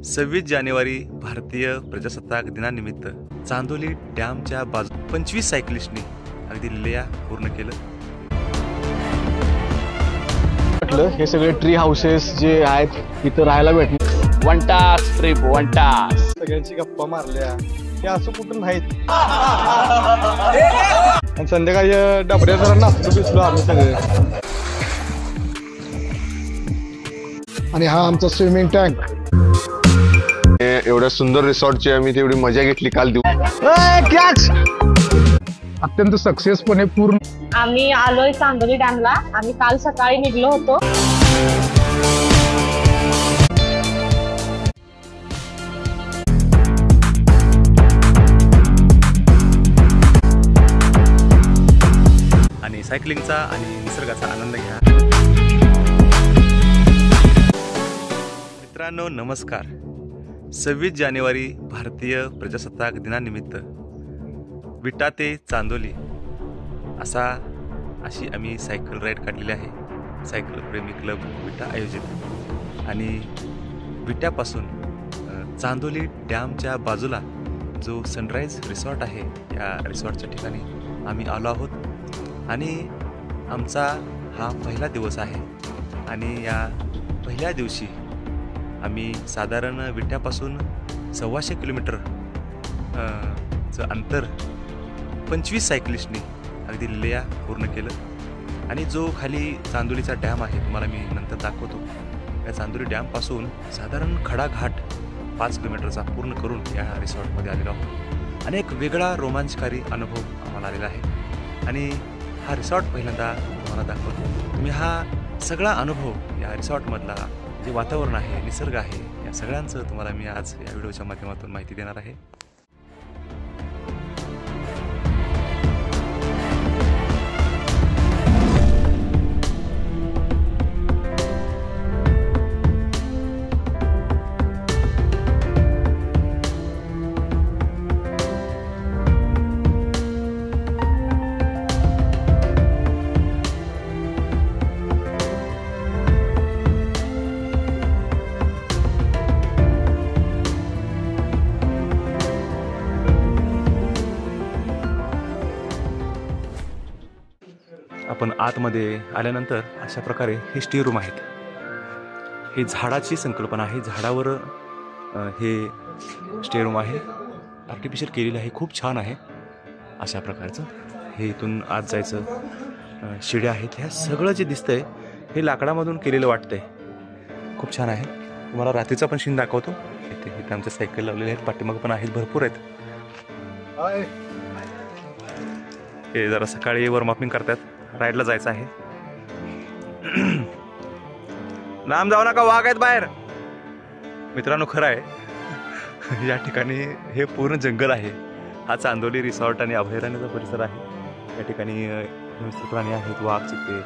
26 जानेवारी भारतीय प्रजासत्ताक दिनानिमित्त चांदोली डॅमच्या बाजू 25 सायकलिस्टनी अगदी लिया पूर्ण केलं. हे सगळे ट्री हाऊसेस जे आहेत इथं राहायला भेटणार. One task trip, one task. सगळ्यांची गप्पा मारल्या ते असं कुठून नाहीत. आणि संध्याकाळी डबऱ्या जरा नाचलो बिचलो आम्ही सगळे. आणि हा आमचा स्विमिंग टँक. एवढ्या सुंदर रिसॉर्टची आम्ही तेवढी मजा घेतली काल कॅच अत्यंत सक्सेसपणे पूर्ण. आम्ही आलोय चांदोली डॅमला. आम्ही काल सकाळी निघलो होतो. आणि सायकलिंगचा आणि निसर्गाचा आनंद घ्या. मित्रांनो नमस्कार. 26 जानेवारी भारतीय प्रजासत्ताक दिनानिमित्त विटा ते चांदोली अशी आम्ही सायकल राईड काढलेली आहे. सायकल प्रेमी क्लब विटा आयोजित. आणि विट्यापासून चांदोली डॅमच्या बाजूला जो सनराईज रिसॉर्ट आहे या रिसॉर्टच्या ठिकाणी आम्ही आलो आहोत. आणि आमचा हा पहिला दिवस आहे. आणि या पहिल्या दिवशी आम्ही साधारण विट्यापासून 125 किलोमीटर चं अंतर 25 सायकलिस्टनी अगदी लिया पूर्ण केलं. आणि जो खाली चांदोलीचा डॅम आहे तुम्हाला मी नंतर दाखवतो. या चांदोली डॅमपासून साधारण खडा घाट 5 किलोमीटरचा पूर्ण करून या रिसॉर्टमध्ये आलेलो आहोत. आणि एक वेगळा रोमांचकारी अनुभव आम्हाला आलेला आहे. आणि हा रिसॉर्ट पहिल्यांदा तुम्हाला दाखवतो. तुम्ही हा सगळा अनुभव या रिसॉर्टमधला जे वातावरण आहे, निसर्ग आहे, या सगळ्यांचं तुम्हाला मी आज या व्हिडिओच्या माध्यमातून माहिती देणार आहे. आपण आतमध्ये आल्यानंतर अशा प्रकारे हे स्टे रूम आहेत. हे झाडाची संकल्पना आहे. झाडावर हे स्टे रूम आहे. आर्टिफिशियल केलेलं आहे. खूप छान आहे. अशा प्रकारचं हे इथून आत जायचं शिड्या आहेत. ह्या सगळं जे दिसतंय हे लाकडामधून केलेलं वाटतंय. खूप छान आहे. तुम्हाला रात्रीचा पण सीन दाखवतो. इथे आमच्या सायकल लावलेल्या आहेत. पाठीमागं पण आहेत, भरपूर आहेत. हे जरा सकाळी वॉर्मअपिंग करतात. राईडला जायचं आहे. लांब जाऊ नका, वाघ आहेत बाहेर. मित्रांनो खरं आहे या ठिकाणी हे पूर्ण जंगल आहे. हा चांदोली रिसॉर्ट आणि अभयारण्याचा परिसर आहे. या ठिकाणी हिंस्र प्राणी आहेत, वाघ, चित्ते,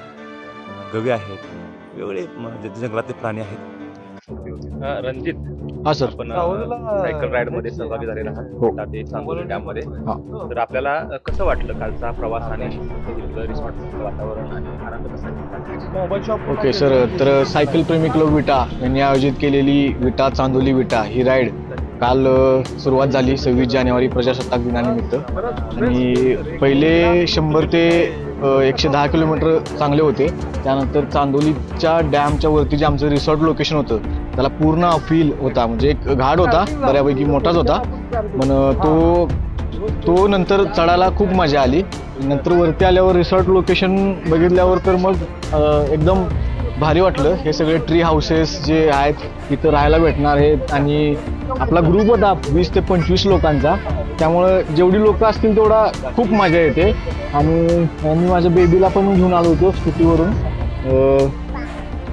गवे आहेत, वेगवेगळे जंगलातले प्राणी आहेत. रणजित, हा सर, आपण सायकल राईड मध्ये सहभागी झालेला आहात ते चांदोली डॅम मध्ये. तर आपल्याला कसं वाटलं कालचा प्रवास आणि रिसॉर्टचं वातावरण आणि आनंद कसा? ओके सर, तर सायकल प्रेमी क्लब विटा यांनी आयोजित केलेली विटा चांदोली विटा ही राईड काल सुरुवात झाली 26 जानेवारी प्रजासत्ताक दिनानिमित्त. आणि पहिले 100 ते 110 किलोमीटर चांगले होते. त्यानंतर चांदोलीच्या डॅमच्या वरती जे आमचं रिसॉर्ट लोकेशन होतं त्याला पूर्ण अपहिल होता. म्हणजे एक घाट होता, बऱ्यापैकी मोठाच होता. पण तो नंतर चढायला खूप मजा आली. नंतर वरती आल्यावर रिसॉर्ट लोकेशन बघितल्यावर तर मग एकदम भारी वाटलं. हे सगळे ट्री हाऊसेस जे आहेत इथं राहायला भेटणार आहेत. आणि आपला ग्रुप होता 20 ते 25 लोकांचा. त्यामुळं जेवढी लोकं असतील तेवढा खूप मजा येते. आणि मी माझ्या बेबीला पण घेऊन आलो होतो स्कूटीवरून.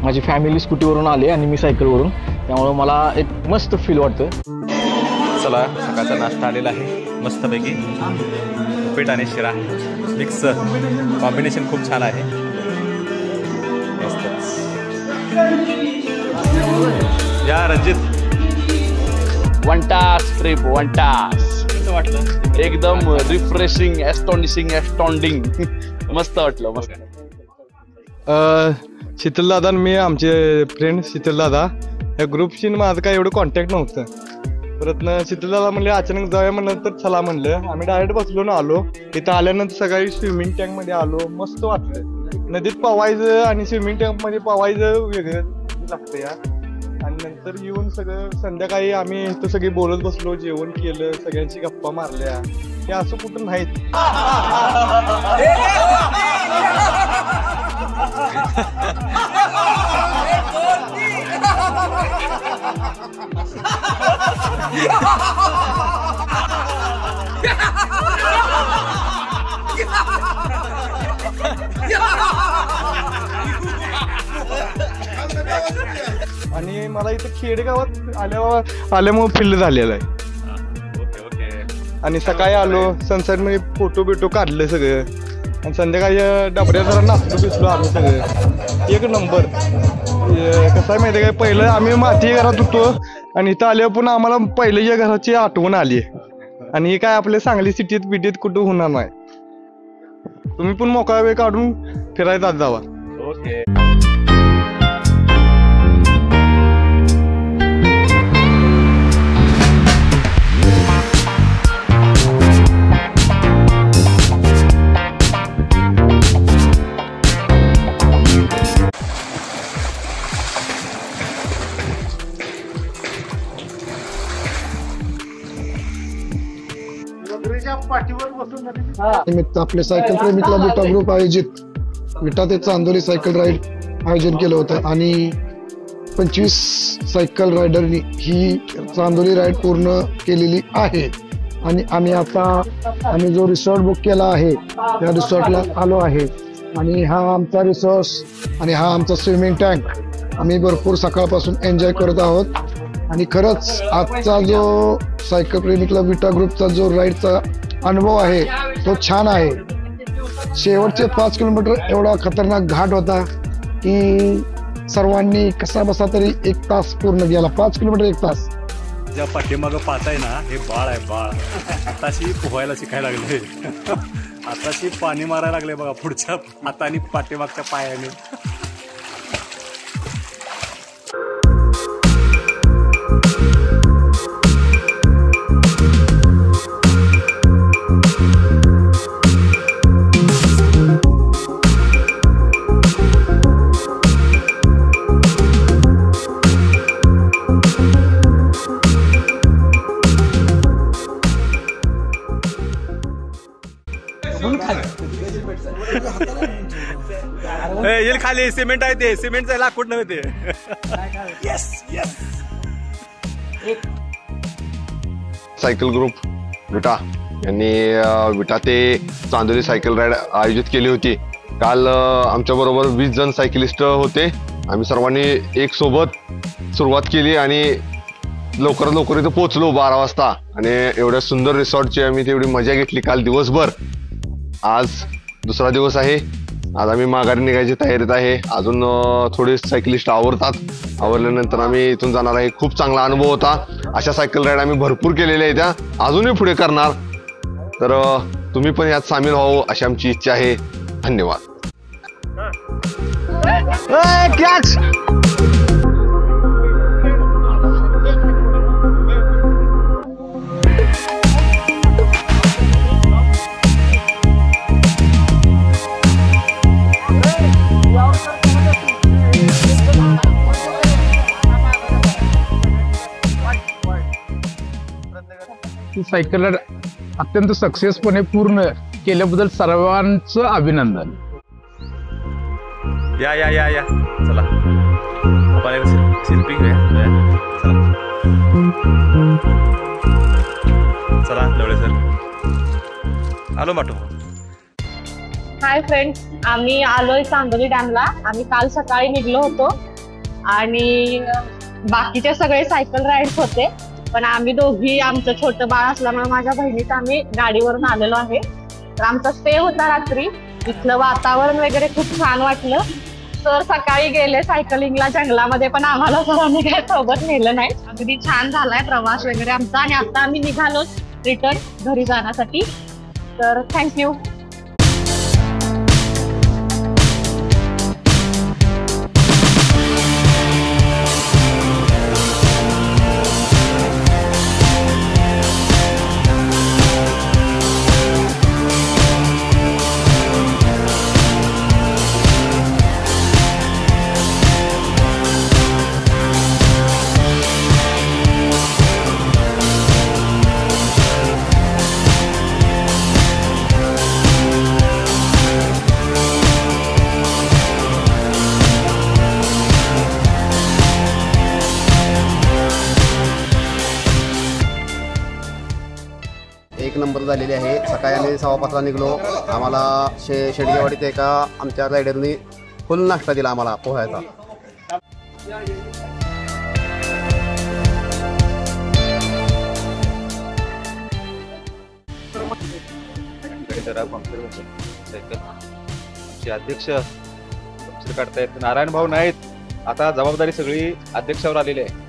माझी फॅमिली स्कूटीवरून आले आणि मी सायकलवरून. त्यामुळं मला एक मस्त फील वाटतं. चला, सकाळचा नाश्ता आलेला आहे मस्तपैकी. उपीट आणि शिरा मिक्स कॉम्बिनेशन खूप छान आहे. मस्तच. या Ranjit, one task trip, one task. कसं वाटलं? एकदम रिफ्रेशिंग, ॲस्टॉन्डिंग. मस्त वाटलं, मस्त. शीतल दादा आणि मी, आमचे फ्रेंड शीतल दादा, या ग्रुपशी माझं काय एवढं कॉन्टॅक्ट नव्हतं. परत शीतलला म्हणले अचानक जाऊया म्हणलं तर चला म्हणलं. आम्ही डायरेक्ट बसलो ना आलो. इथं आल्यानंतर सकाळी स्विमिंग टँक मध्ये आलो. मस्त वाटलं. नदीत पवायचं आणि स्विमिंग टँक मध्ये पवायचं वेगळं लागतं या. आणि नंतर येऊन सगळं संध्याकाळी आम्ही इथं सगळे बोलत बसलो, जेवण केलं, सगळ्यांची गप्पा मारल्या. हे असं कुठं नाहीत. आणि मला इथं खेडेगावात आल्यामुळे फील झालेलं आहे. आणि सकाळी आलो, सनसेट मध्ये फोटो बिटो काढले सगळं. आणि संध्याकाळी डबऱ्या जरा नाचलो बिचलो आम्ही सगळं. एक नंबर. कसं आहे माहिती आहे काय, पहिलं आम्ही माती घरात होतो आणि इथं आल्यावर पुन्हा आम्हाला पहिल्याच्या घराची आठवण आली. आणि हे काय आपल्या सांगली सिटीत बिटीत कुठं होणार नाही. तुम्ही पण मोकळा वेळ काढून फिरायला जावा. ओके. निमित्त आपले सायकल प्रेमी क्लब विटा ग्रुप आयोजित विटा ते चांदोली सायकल राईड आयोजन केलं होतं. आणि 25 सायकल रायडरनी ही चांदोली राईड पूर्ण केलेली आहे. आणि आम्ही जो रिसॉर्ट बुक केला आहे त्या रिसॉर्टला आलो आहे. आणि हा आमचा रिसॉर्ट आणि हा आमचा स्विमिंग टँक आम्ही भरपूर सकाळपासून एन्जॉय करत आहोत. आणि खरंच आजचा जो सायकल प्रेमी क्लब विटा ग्रुपचा जो राईडचा अनुभव आहे तो छान आहे. शेवटचे 5 किलोमीटर एवढा खतरनाक घाट होता की सर्वांनी कसा बसा तरी 1 तास पूर्ण गेला. 5 किलोमीटर 1 तास. ज्या पाठीमागं पाच आहे ना, हे बाळ आहे बाळ. आताशी पोहायला शिकायला लागले. आताशी पाणी मारायला लागले बघा, पुढच्या हाताने पाठीमागच्या पायाने. येईल खाली. सिमेंट आहे ते, सिमेंटचं लाकूड नव्हे ते. Yes yes. सायकल ग्रुप विटा यांनी विटा ते चांदोली सायकल राईड आयोजित केली होती. काल आमच्या बरोबर 20 जण सायकलिस्ट होते. आम्ही सर्वांनी एक सोबत सुरुवात केली आणि लवकरात लवकर इथं पोहोचलो 12 वाजता. आणि एवढ्या सुंदर रिसॉर्टची आम्ही तेवढी मजा घेतली काल दिवसभर. आज दुसरा दिवस आहे. आज आम्ही माघारी निघायची तयारीत आहे. अजून थोडे सायकलिस्ट आवरतात. आवरल्यानंतर आम्ही इथून जाणार आहे. खूप चांगला अनुभव होता. अशा सायकल राईड आम्ही भरपूर केलेल्या आहेत, त्या अजूनही पुढे करणार. तर तुम्ही पण यात सामील व्हावं अशी आमची इच्छा आहे. धन्यवाद. सायकल राईड अत्यंत सक्सेसपणे पूर्ण केल्याबद्दल सर्वांचं अभिनंदन. या या या या चला आपण सेल्फी घेऊया. चला लवळे सर. आलो माटो. हाय फ्रेंड्स, आम्ही आलोय चांदोली डॅमला. आम्ही काल सकाळी निघलो होतो आणि बाकीचे सगळे सायकल राईड्स होते, पण आम्ही दोघी, आमचं छोटं बाळ असल्यामुळे माझ्या बहिणीत आम्ही गाडीवरून आलेलो आहे. तर आमचा स्टे होता रात्री. इथलं वातावरण वगैरे खूप छान वाटलं. सर सकाळी गेले सायकलिंगला जंगलामध्ये, पण आम्हाला सरांनी काही सोबत नेलं नाही. अगदी छान झालाय प्रवास वगैरे आमचा. आणि आता आम्ही निघालो रिटर्न घरी जाण्यासाठी. तर थँक्यू. एक नंबर झालेली आहे. सकाळी आम्ही 5:15 निघलो. आम्हाला शेडगेवाडीत एका आमच्या रायडरनी फुल नाश्ता दिला आम्हाला पोहायचा. आमचे अध्यक्ष काढतायत नारायण भाऊ नाहीत. आता जबाबदारी सगळी अध्यक्षावर आलेली आहे.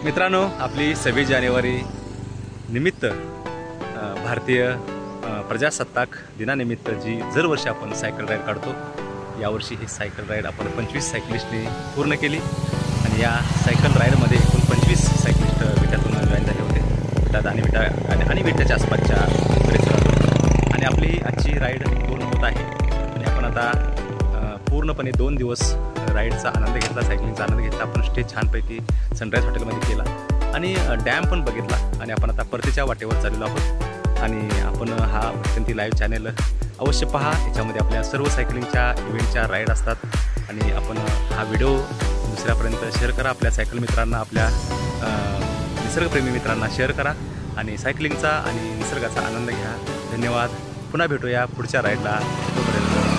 मित्रांनो, आपली 26 जानेवारी निमित्त भारतीय प्रजासत्ताक दिनानिमित्त जी दरवर्षी आपण सायकल राईड काढतो, यावर्षी ही सायकल राईड आपण 25 सायकलिस्टनी पूर्ण केली. आणि या सायकल राईडमध्ये एकूण 25 सायकलिस्ट विट्यातून जॉईन झाले होते. विट्यात आणि विट्याच्या आसपासच्या परिसरातून. आणि आपली आजची राईड पूर्ण होत आहे. आणि आपण आता पूर्णपणे 2 दिवस राईडचा आनंद घेतला, सायकलिंगचा आनंद घेतला. आपण स्टे छानपैकी सनराईज हॉटेलमध्ये केला आणि डॅम पण बघितला. आणि आपण आता परतीच्या वाटेवर चाललेलो आहोत. आणि आपण हा भटकंती लाईव्ह चॅनेल अवश्य पहा. याच्यामध्ये आपल्या सर्व सायकलिंगच्या इव्हेंटच्या राईड असतात. आणि आपण हा व्हिडिओ दुसऱ्यापर्यंत शेअर करा. आपल्या सायकल मित्रांना, आपल्या निसर्गप्रेमी मित्रांना शेअर करा. आणि सायकलिंगचा आणि निसर्गाचा आनंद घ्या. धन्यवाद. पुन्हा भेटूया पुढच्या राईडला. तोपर्यंत